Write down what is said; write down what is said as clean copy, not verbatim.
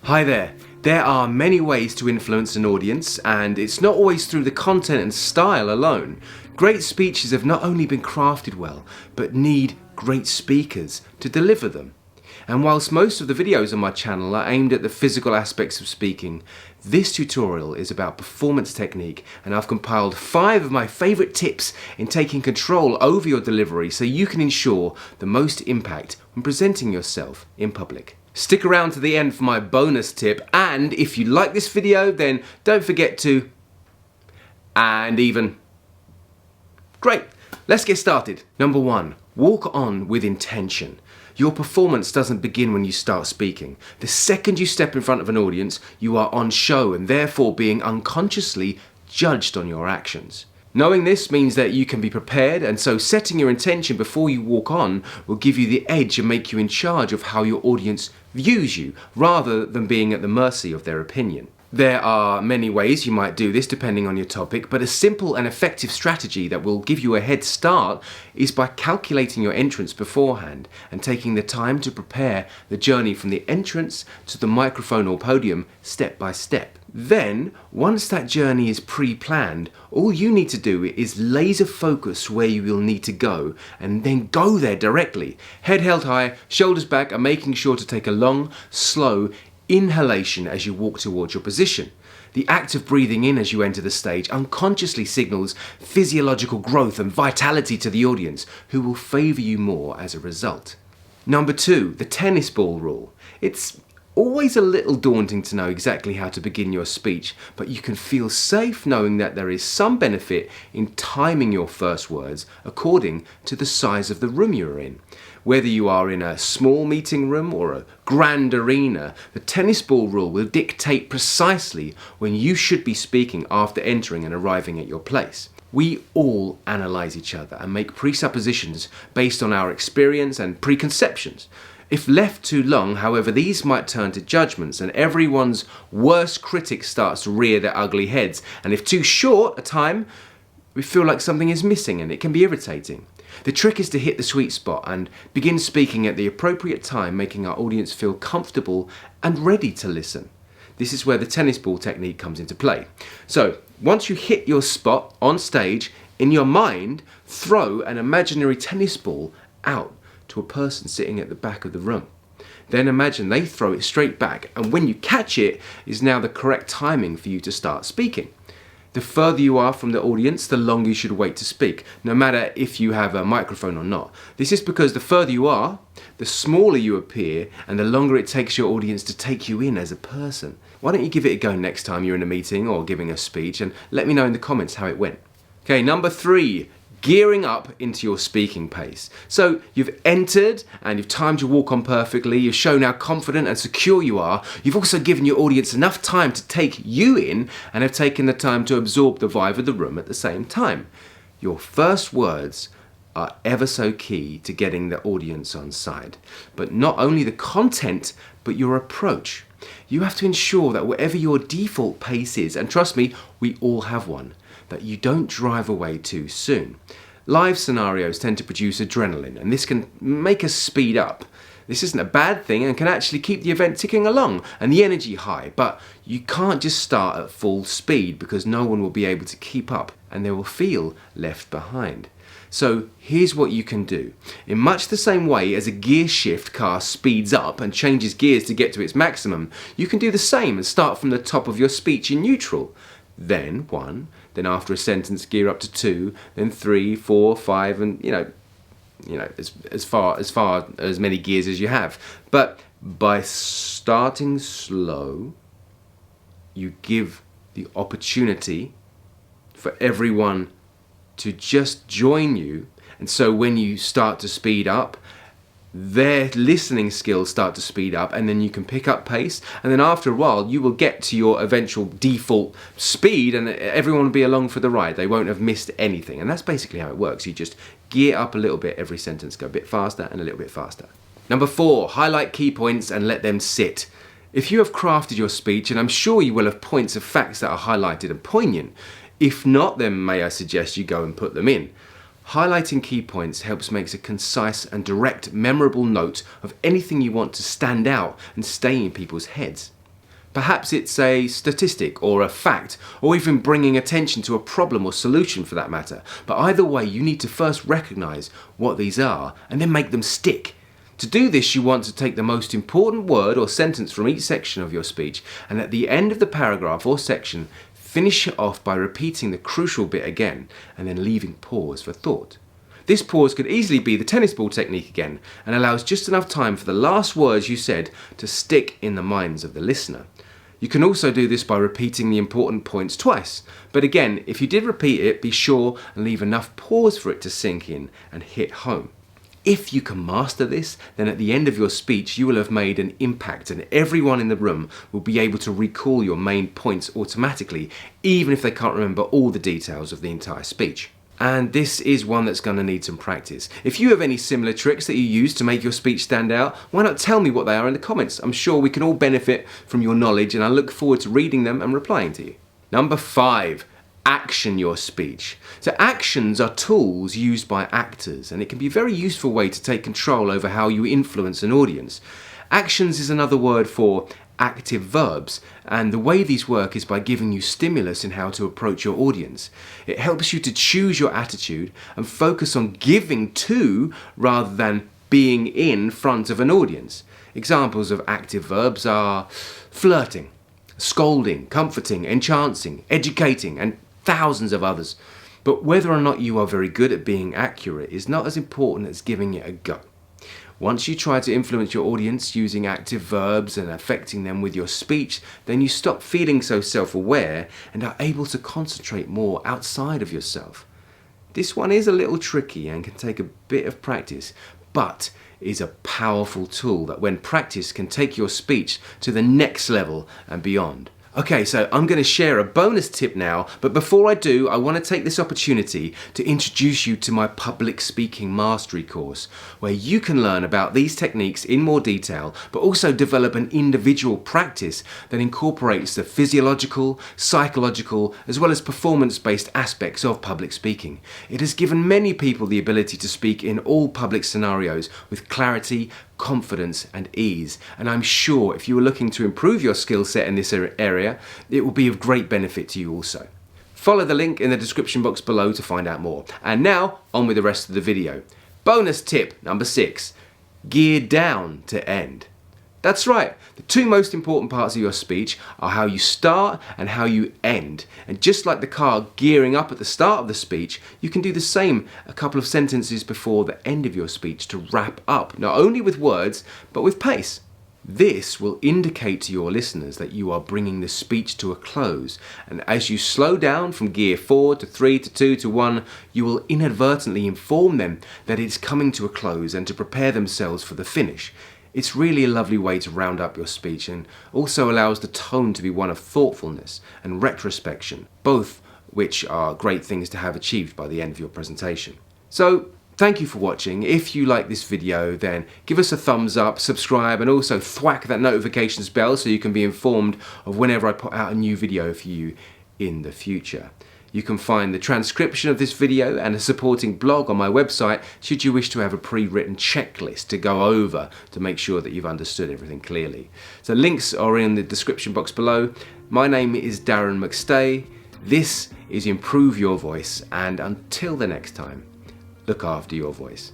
Hi there. There are many ways to influence an audience, and it's not always through the content and style alone. Great speeches have not only been crafted well, but need great speakers to deliver them. And whilst most of the videos on my channel are aimed at the physical aspects of speaking, this tutorial is about performance technique, and I've compiled 5 of my favourite tips in taking control over your delivery so you can ensure the most impact when presenting yourself in public. Stick around to the end for my bonus tip, and if you like this video, then don't forget to... Great, let's get started. Number 1, walk on with intention. Your performance doesn't begin when you start speaking. The second you step in front of an audience, you are on show and therefore being unconsciously judged on your actions. Knowing this means that you can be prepared, and so setting your intention before you walk on will give you the edge and make you in charge of how your audience views you, rather than being at the mercy of their opinion. There are many ways you might do this depending on your topic, but a simple and effective strategy that will give you a head start is by calculating your entrance beforehand and taking the time to prepare the journey from the entrance to the microphone or podium step by step. Then, once that journey is pre-planned, all you need to do is laser focus where you will need to go and then go there directly. Head held high, shoulders back, and making sure to take a long, slow inhalation as you walk towards your position. The act of breathing in as you enter the stage unconsciously signals physiological growth and vitality to the audience, who will favour you more as a result. Number 2, the tennis ball rule. It's always a little daunting to know exactly how to begin your speech, but you can feel safe knowing that there is some benefit in timing your first words according to the size of the room you're in. Whether you are in a small meeting room or a grand arena, the tennis ball rule will dictate precisely when you should be speaking after entering and arriving at your place. We all analyse each other and make presuppositions based on our experience and preconceptions. If left too long, however, these might turn to judgments, and everyone's worst critic starts to rear their ugly heads. And if too short a time, we feel like something is missing, and it can be irritating. The trick is to hit the sweet spot and begin speaking at the appropriate time, making our audience feel comfortable and ready to listen. This is where the tennis ball technique comes into play. So, once you hit your spot on stage, in your mind, throw an imaginary tennis ball out to a person sitting at the back of the room. Then imagine they throw it straight back, and when you catch it is now the correct timing for you to start speaking. The further you are from the audience, the longer you should wait to speak, no matter if you have a microphone or not. This is because the further you are, the smaller you appear, and the longer it takes your audience to take you in as a person. Why don't you give it a go next time you're in a meeting or giving a speech, and let me know in the comments how it went. Okay, number 3. Gearing up into your speaking pace. So you've entered and you've timed your walk on perfectly, you've shown how confident and secure you are, you've also given your audience enough time to take you in and have taken the time to absorb the vibe of the room at the same time. Your first words are ever so key to getting the audience on side. But not only the content, but your approach. You have to ensure that whatever your default pace is, and trust me, we all have one, that you don't drive away too soon. Live scenarios tend to produce adrenaline, and this can make us speed up. This isn't a bad thing and can actually keep the event ticking along and the energy high, but you can't just start at full speed because no one will be able to keep up and they will feel left behind. So here's what you can do. In much the same way as a gear shift car speeds up and changes gears to get to its maximum, you can do the same and start from the top of your speech in neutral. Then 1, then after a sentence gear up to 2, then 3, 4, 5, and as far as many gears as you have. But by starting slow, you give the opportunity for everyone to just join you, and so when you start to speed up, their listening skills start to speed up, and then you can pick up pace, and then after a while you will get to your eventual default speed and everyone will be along for the ride. They won't have missed anything, and that's basically how it works. You just gear up a little bit every sentence, go a bit faster and a little bit faster. Number 4, highlight key points and let them sit. If you have crafted your speech, and I'm sure you will have points of facts that are highlighted and poignant, if not, then may I suggest you go and put them in. Highlighting key points helps make a concise and direct, memorable note of anything you want to stand out and stay in people's heads. Perhaps it's a statistic or a fact, or even bringing attention to a problem or solution for that matter. But either way, you need to first recognise what these are and then make them stick. To do this, you want to take the most important word or sentence from each section of your speech, and at the end of the paragraph or section, finish it off by repeating the crucial bit again and then leaving pause for thought. This pause could easily be the tennis ball technique again and allows just enough time for the last words you said to stick in the minds of the listener. You can also do this by repeating the important points twice, but again, if you did repeat it, be sure and leave enough pause for it to sink in and hit home. If you can master this, then at the end of your speech you will have made an impact and everyone in the room will be able to recall your main points automatically, even if they can't remember all the details of the entire speech. And this is one that's going to need some practice. If you have any similar tricks that you use to make your speech stand out, why not tell me what they are in the comments? I'm sure we can all benefit from your knowledge and I look forward to reading them and replying to you. Number 5. Action your speech. So actions are tools used by actors and it can be a very useful way to take control over how you influence an audience. Actions is another word for active verbs, and the way these work is by giving you stimulus in how to approach your audience. It helps you to choose your attitude and focus on giving to rather than being in front of an audience. Examples of active verbs are flirting, scolding, comforting, enchanting, educating, and thousands of others. But whether or not you are very good at being accurate is not as important as giving it a go. Once you try to influence your audience using active verbs and affecting them with your speech, then you stop feeling so self-aware and are able to concentrate more outside of yourself. This one is a little tricky and can take a bit of practice, but is a powerful tool that when practiced can take your speech to the next level and beyond. Okay, so I'm going to share a bonus tip now, but before I do, I want to take this opportunity to introduce you to my public speaking mastery course, where you can learn about these techniques in more detail, but also develop an individual practice that incorporates the physiological, psychological, as well as performance-based aspects of public speaking. It has given many people the ability to speak in all public scenarios with clarity, confidence and ease, and I'm sure if you are looking to improve your skill set in this area, it will be of great benefit to you also. Follow the link in the description box below to find out more. And now, on with the rest of the video. Bonus tip number 6, gear down to end. That's right, the two most important parts of your speech are how you start and how you end. And just like the car gearing up at the start of the speech, you can do the same a couple of sentences before the end of your speech to wrap up, not only with words, but with pace. This will indicate to your listeners that you are bringing the speech to a close, and as you slow down from gear 4 to 3 to 2 to 1, you will inadvertently inform them that it's coming to a close and to prepare themselves for the finish. It's really a lovely way to round up your speech and also allows the tone to be one of thoughtfulness and retrospection, both which are great things to have achieved by the end of your presentation. So, thank you for watching. If you like this video, then give us a thumbs up, subscribe, and also thwack that notifications bell so you can be informed of whenever I put out a new video for you in the future. You can find the transcription of this video and a supporting blog on my website should you wish to have a pre-written checklist to go over to make sure that you've understood everything clearly. So links are in the description box below. My name is Darren McStay. This is Improve Your Voice, and until the next time, look after your voice.